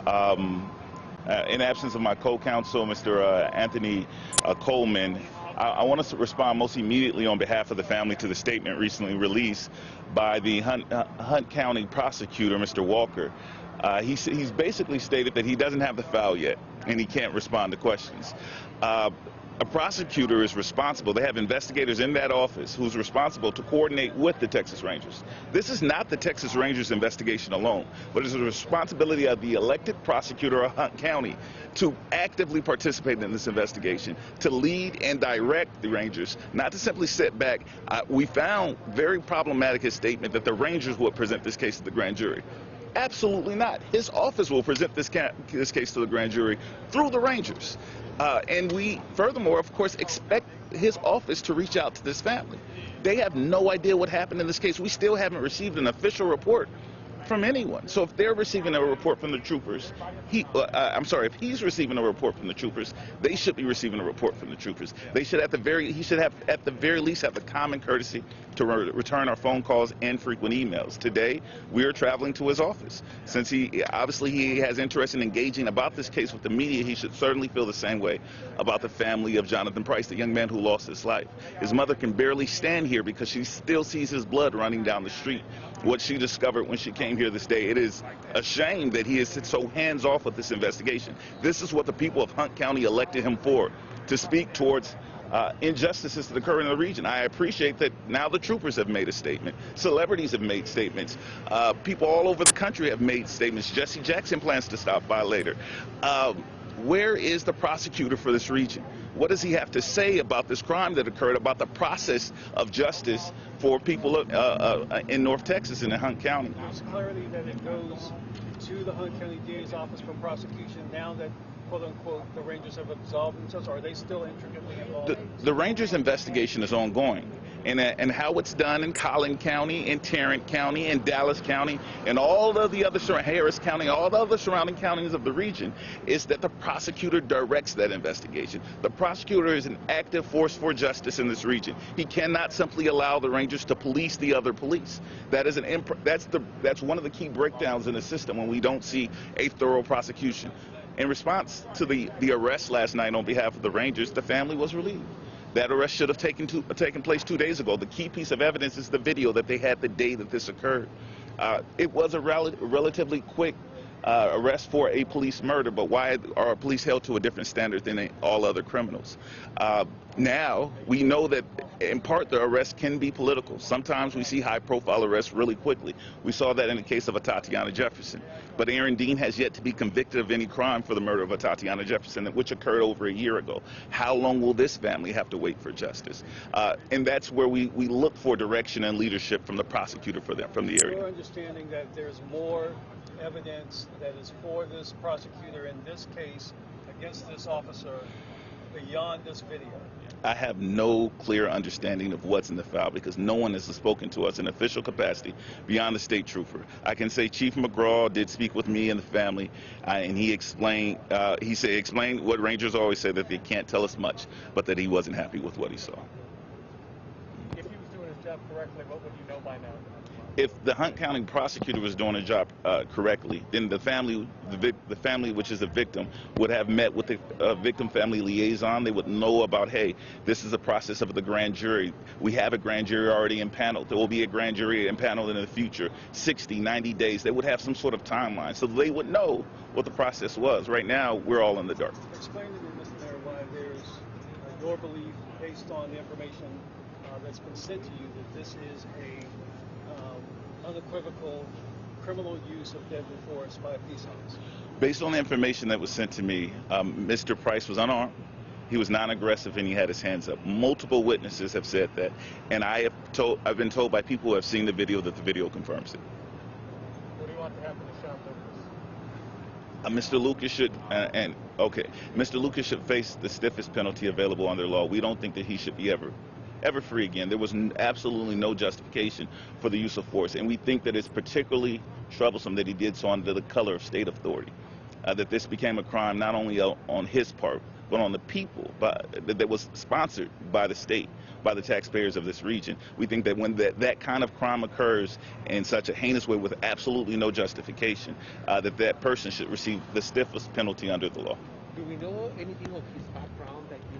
In absence of my co-counsel, Mr. Anthony Coleman, I want to respond most immediately on behalf of the family to the statement recently released by the Hunt County prosecutor, Mr. Walker. He's basically stated that he doesn't have the file yet and he can't respond to questions. A prosecutor is responsible. They have investigators in that office who's responsible to coordinate with the Texas Rangers. This is not the Texas Rangers investigation alone, but it's the responsibility of the elected prosecutor of Hunt County to actively participate in this investigation, to lead and direct the Rangers, not to simply sit back. We found very problematic his statement that the Rangers would present this case to the grand jury. Absolutely not. His office will present this case to the grand jury through the Rangers. And we, furthermore, of course, expect his office to reach out to this family. They have no idea what happened in this case. We still haven't received an official report from anyone. So if they're receiving a report from the troopers, if he's receiving a report from the troopers, they should be receiving a report from the troopers. He should have at the very least have the common courtesy to return our phone calls and frequent emails. Today, we are traveling to his office. Since he has interest in engaging about this case with the media, he should certainly feel the same way about the family of Jonathan Price, the young man who lost his life. His mother can barely stand here because she still sees his blood running down the street. What she discovered when she came here this day, it is a shame that he is so hands-off with this investigation. This is what the people of Hunt County elected him for, to speak towards injustices that occur in the region. I appreciate that now the troopers have made a statement. Celebrities have made statements. People all over the country have made statements. Jesse Jackson plans to stop by later. Where is the prosecutor for this region? What does he have to say about this crime that occurred, about the process of justice for people in North Texas and in Hunt County? There's clarity that it goes to the Hunt County DA's office from prosecution now that, quote unquote, the Rangers have absolved themselves. Are they still intricately involved? The Rangers investigation is ongoing. And how it's done in Collin County, in Tarrant County, in Dallas County, and all of the other Harris County, all the other surrounding counties of the region, is that the prosecutor directs that investigation. The prosecutor is an active force for justice in this region. He cannot simply allow the Rangers to police the other police. That's one of the key breakdowns in the system when we don't see a thorough prosecution. In response to the arrest last night on behalf of the Rangers, the family was relieved. That arrest should have taken place 2 days ago. The key piece of evidence is the video that they had the day that this occurred. It was a relatively quick arrest for a police murder, but why are police held to a different standard than all other criminals? Now, we know that in part the arrest can be political. Sometimes we see high-profile arrests really quickly. We saw that in the case of Tatiana Jefferson. But Aaron Dean has yet to be convicted of any crime for the murder of Tatiana Jefferson, which occurred over a year ago. How long will this family have to wait for justice? And that's where we look for direction and leadership from the prosecutor from the area. Your understanding that there's more evidence that is for this prosecutor in this case against this officer beyond this video? I have no clear understanding of what's in the file because no one has spoken to us in official capacity beyond the state trooper. I can say Chief McGraw did speak with me and the family, and he explained what Rangers always say, that they can't tell us much, but that he wasn't happy with what he saw. If he was doing his job correctly, what would you know by now? If the Hunt County prosecutor was doing a job correctly, then the family, which is the victim, would have met with the victim family liaison. They would know about, hey, this is a process of the grand jury. We have a grand jury already impaneled. There will be a grand jury impaneled in the future, 60, 90 days. They would have some sort of timeline, so they would know what the process was. Right now, we're all in the dark. Explain to me, Mr. Mayor, why there's your belief, based on the information that's been sent to you, that this is a unequivocal criminal use of deadly force by a peace officer. Based on the information that was sent to me, Mr. Price was unarmed, he was non-aggressive, and he had his hands up. Multiple witnesses have said that, and I've been told by people who have seen the video that the video confirms it. What do you want to happen to Sean Lucas? Mr. Lucas should, Mr. Lucas should face the stiffest penalty available under law. We don't think that he should be ever free again. There was absolutely no justification for the use of force, and we think that it's particularly troublesome that he did so under the color of state authority, that this became a crime not only on his part, but on the people that was sponsored by the state, by the taxpayers of this region. We think that when that kind of crime occurs in such a heinous way with absolutely no justification, that person should receive the stiffest penalty under the law. Do we know anything of his background that we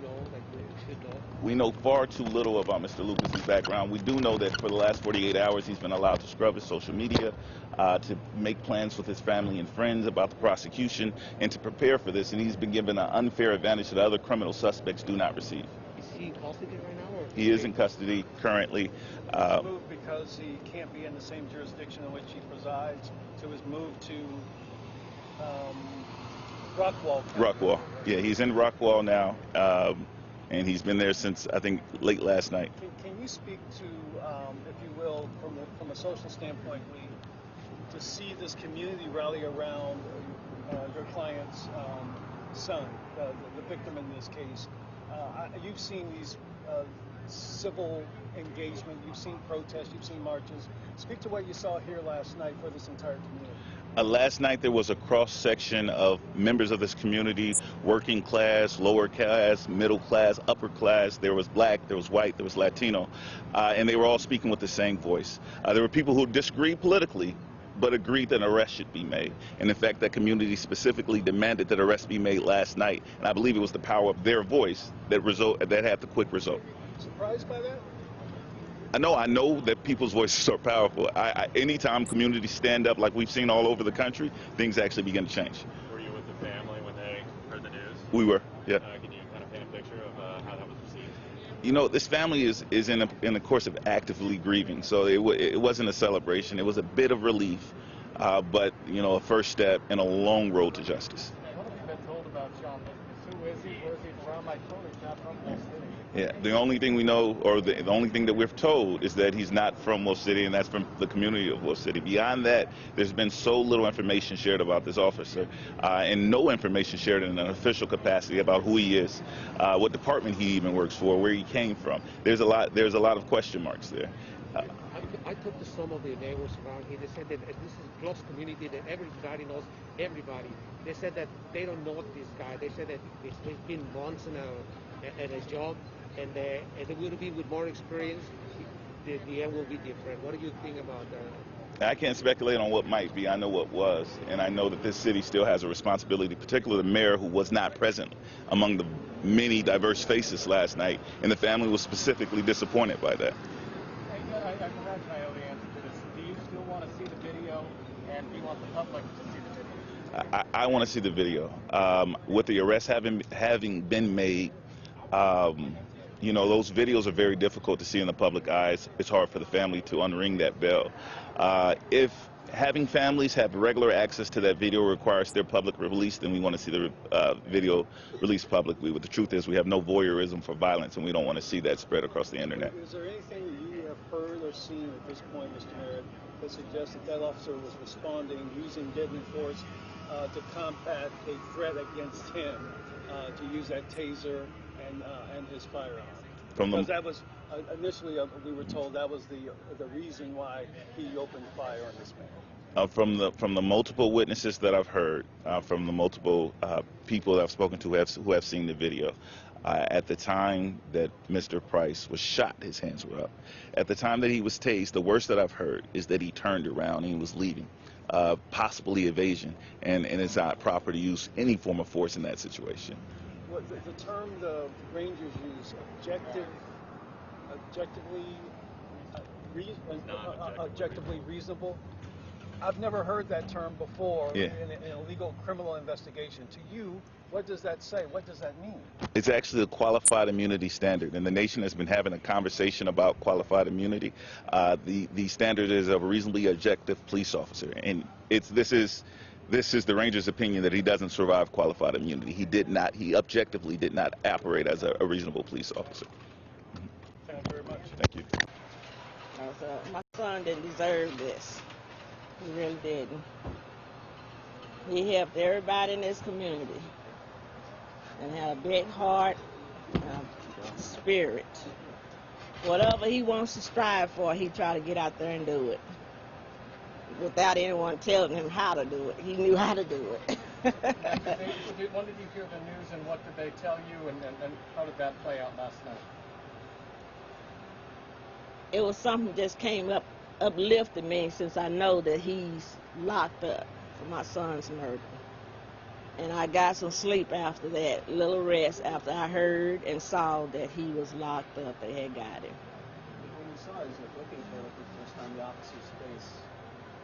should know? We know far too little about Mr. Lucas's background. We do know that for the last 48 hours he's been allowed to scrub his social media, to make plans with his family and friends about the prosecution, and to prepare for this. And he's been given an unfair advantage that other criminal suspects do not receive. Is he in custody right now? Or he is in custody currently. He moved because he can't be in the same jurisdiction in which he presides, so he was moved to Rockwall. Rockwall. Yeah, he's in Rockwall now, and he's been there since, I think, late last night. Can you speak to, if you will, from a social standpoint, to see this community rally around your client's son, the victim in this case? You've seen these civil engagement, you've seen protests, you've seen marches. Speak to what you saw here last night for this entire community. Last night there was a cross-section of members of this community, working class, lower class, middle class, upper class. There was black, there was white, there was Latino, and they were all speaking with the same voice. There were people who disagreed politically, but agreed that an arrest should be made. And in fact, that community specifically demanded that arrests be made last night. And I believe it was the power of their voice that had the quick result. Surprised by that? I know that people's voices are powerful. Anytime communities stand up like we've seen all over the country, things actually begin to change. Were you with the family when they heard the news? We were, yeah. Can you kind of paint a picture of how that was received? You know, this family is in the course of actively grieving, so it wasn't a celebration. It was a bit of relief, but, a first step in a long road to justice. What have you been told about John Lucas? Who is he? Where is he from? I told he's not from Wolf City. Yeah, the only thing we know, or the only thing that we're told, is that he's not from Wolf City, and that's from the community of Wolf City. Beyond that, there's been so little information shared about this officer, and no information shared in an official capacity about who he is, what department he even works for, where he came from. There's a lot of question marks there. I talked to some of the neighbors around here. They said that this is a close community, that everybody knows everybody. They said that they don't know this guy. They said that it's been months at a job, and they will be with more experience. The end will be different. What do you think about that? I can't speculate on what might be. I know what was, and I know that this city still has a responsibility, particularly the mayor, who was not present among the many diverse faces last night, and the family was specifically disappointed by that. I forgot I know the answer to this. Do you still want to see the video, and do you want the public to see the video? I want to see the video. With the arrest having been made, those videos are very difficult to see in the public eyes. It's hard for the family to unring that bell. If having families have regular access to that video requires their public release, then we want to see the video released publicly. But the truth is, we have no voyeurism for violence, and we don't want to see that spread across the internet. Is there anything that you have heard or seen at this point, Mr. Mayor, that suggests that officer was responding using deadly force to combat a threat against him, to use that taser and his firearm? Because that was initially, we were told that was the reason why he opened fire on this man. From the multiple witnesses that I've heard, from the multiple people that I've spoken to who have seen the video, at the time that Mr. Price was shot, his hands were up. At the time that he was tased, the worst that I've heard is that he turned around and he was leaving, possibly evasion, and it's not proper to use any form of force in that situation. What the term the Rangers use, objectively reasonable. I've never heard that term before in a legal criminal investigation. To you, what does that say? What does that mean? It's actually a qualified immunity standard, and the nation has been having a conversation about qualified immunity. The standard is of a reasonably objective police officer, and this is the Rangers' opinion that he doesn't survive qualified immunity. He objectively did not operate as a reasonable police officer. Thank you very much. Thank you. My son didn't deserve this. He really didn't. He helped everybody in this community and had a big heart, spirit. Whatever he wants to strive for, he try to get out there and do it without anyone telling him how to do it. He knew how to do it. When did you hear the news, and what did they tell you, and how did that play out last night? It was something just came up, uplifted me, since I know that he's locked up for my son's murder. And I got some sleep after that, little rest after I heard and saw that he was locked up. They had got him. When you saw his looking for the first time, the officer's face,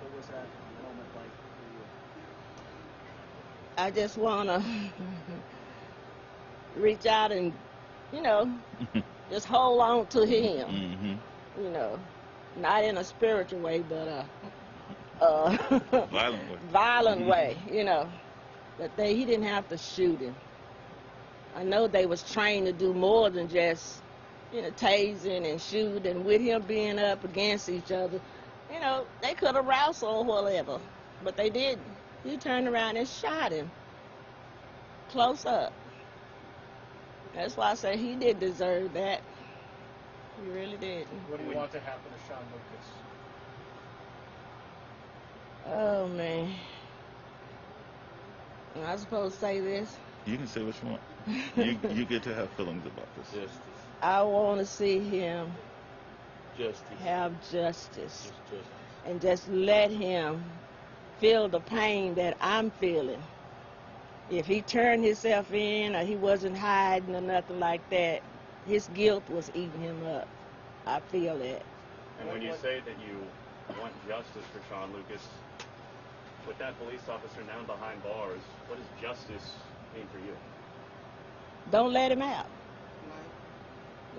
what was that moment like for you? I just want to reach out and, you know, just hold on to him. Mm-hmm. You know, not in a spiritual way, but Violent way. violent way, you know. But he didn't have to shoot him. I know they was trained to do more than just, you know, tasing and shooting. And with him being up against each other, you know, they could have wrestled or whatever, but they didn't. He turned around and shot him close up. That's why I say he did deserve that. He really did. What do you want to happen to Sean Lucas? Oh, man. Am I supposed to say this? You can say what you want. You get to have feelings about this. Justice. I want to see him Justice. have justice. Just justice. And just let him feel the pain that I'm feeling. If he turned himself in or he wasn't hiding or nothing like that, his guilt was eating him up. I feel that. And when you say that you want justice for Sean Lucas, with that police officer now behind bars, what does justice mean for you? Don't let him out.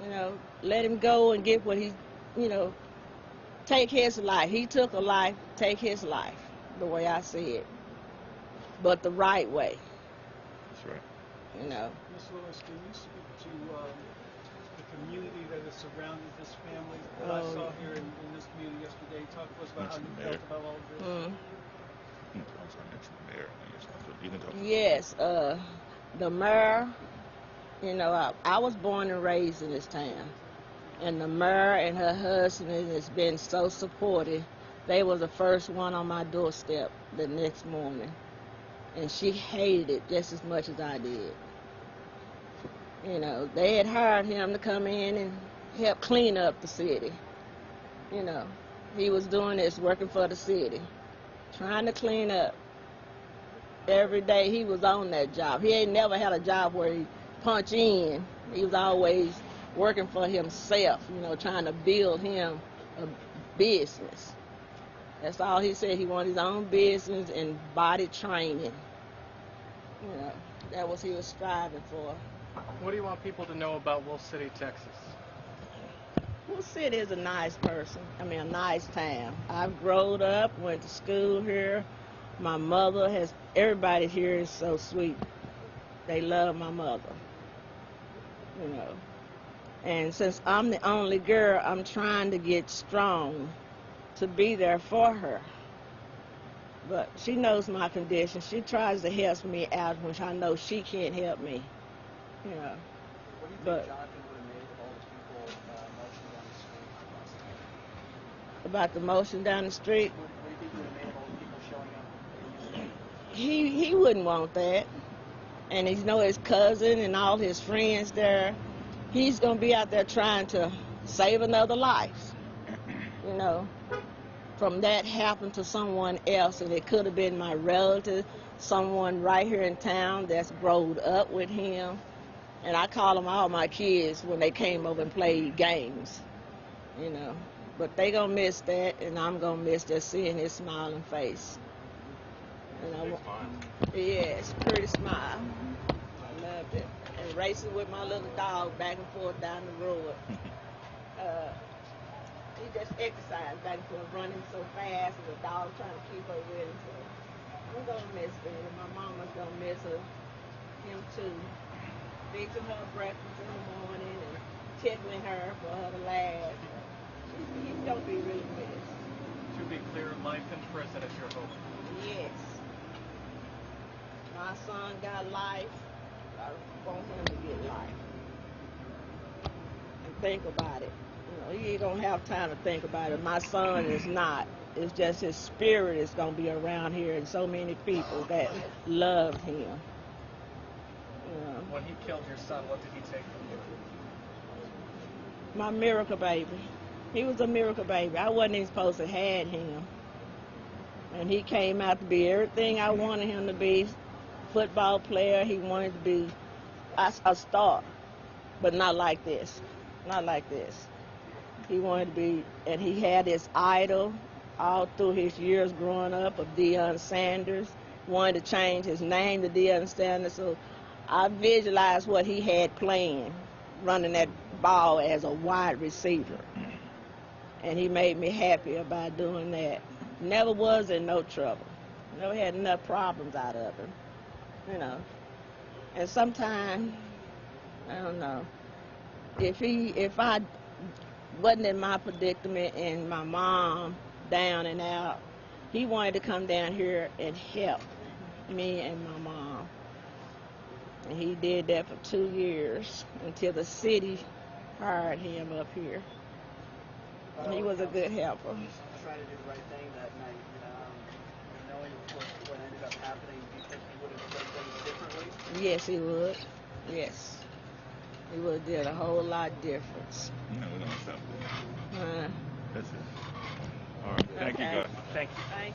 You know, let him go and get what he, you know, take his life. He took a life, take his life, the way I see it. But the right way. That's right. You know. Ms. Lewis, can you speak to the community that has surrounded this family that I saw here in this community yesterday? Talk to us about how you felt about all of this. I'm sorry, mention the mayor. You can talk. Yes, the mayor, you know, I was born and raised in this town. And the mayor and her husband has been so supportive. They was the first one on my doorstep the next morning. And she hated it just as much as I did. You know, they had hired him to come in and help clean up the city. You know, he was doing this, working for the city, trying to clean up. Every day he was on that job. He ain't never had a job where he punch in. He was always working for himself, you know, trying to build him a business. That's all he said. He wanted his own business and body training. You know, that was he was striving for. What do you want people to know about Wolf City, Texas? Wolf City is a nice person. I mean, a nice town. I've grown up, went to school here. My mother has, everybody here is so sweet. They love my mother, you know. And since I'm the only girl, I'm trying to get strong to be there for her. But she knows my condition. She tries to help me out when I know she can't help me, you know. What do you think But Jonathan would have made of all the people marching down the street last night? about the motion down the street, What do you think would have made of all the people showing up? he wouldn't want that. And you know, his cousin and all his friends there, he's going to be out there trying to save another life, you know, from that happened to someone else. And it could have been my relative, someone right here in town that's growed up with him. And I call them all my kids when they came over and played games, you know. But they going to miss that, and I'm going to miss just seeing his smiling face. And Big smile. yes, pretty smile. I loved it. And racing with my little dog back and forth down the road. He just exercised back and forth, running so fast, and the dog trying to keep her with him. So I'm gonna miss that, and my mama's gonna miss him too. Fixing her breakfast in the morning and tickling her for her to laugh. He's gonna be really missed. To be clear, life in prison is your hope. Yes. My son got life. I want him to get life. And think about it. You He don't have time to think about it. My son is not. It's just his spirit is going to be around here, and so many people that loved him. When he killed your son, what did he take from you? My miracle baby. He was a miracle baby. I wasn't even supposed to have him. And he came out to be everything I wanted him to be. Football player. He wanted to be a star, but not like this. Not like this. He wanted to be, and he had his idol all through his years growing up of Deion Sanders. Wanted to change his name to Deion Sanders, so I visualized what he had planned, running that ball as a wide receiver. And he made me happy about doing that. Never was in no trouble. Never had enough problems out of him, And sometimes, I don't know, if I wasn't in my predicament and my mom down and out, he wanted to come down here and help me and my mom. And he did that for 2 years until the city hired him up here. And he was a good helper. Trying to do the right thing that night, knowing what ended up happening, do you think he would have done things differently? Yes, he would. Yes. He would have did a whole lot difference. No, we don't stop. That's it. All right. Thank you, Okay. guys. Thank you. Thank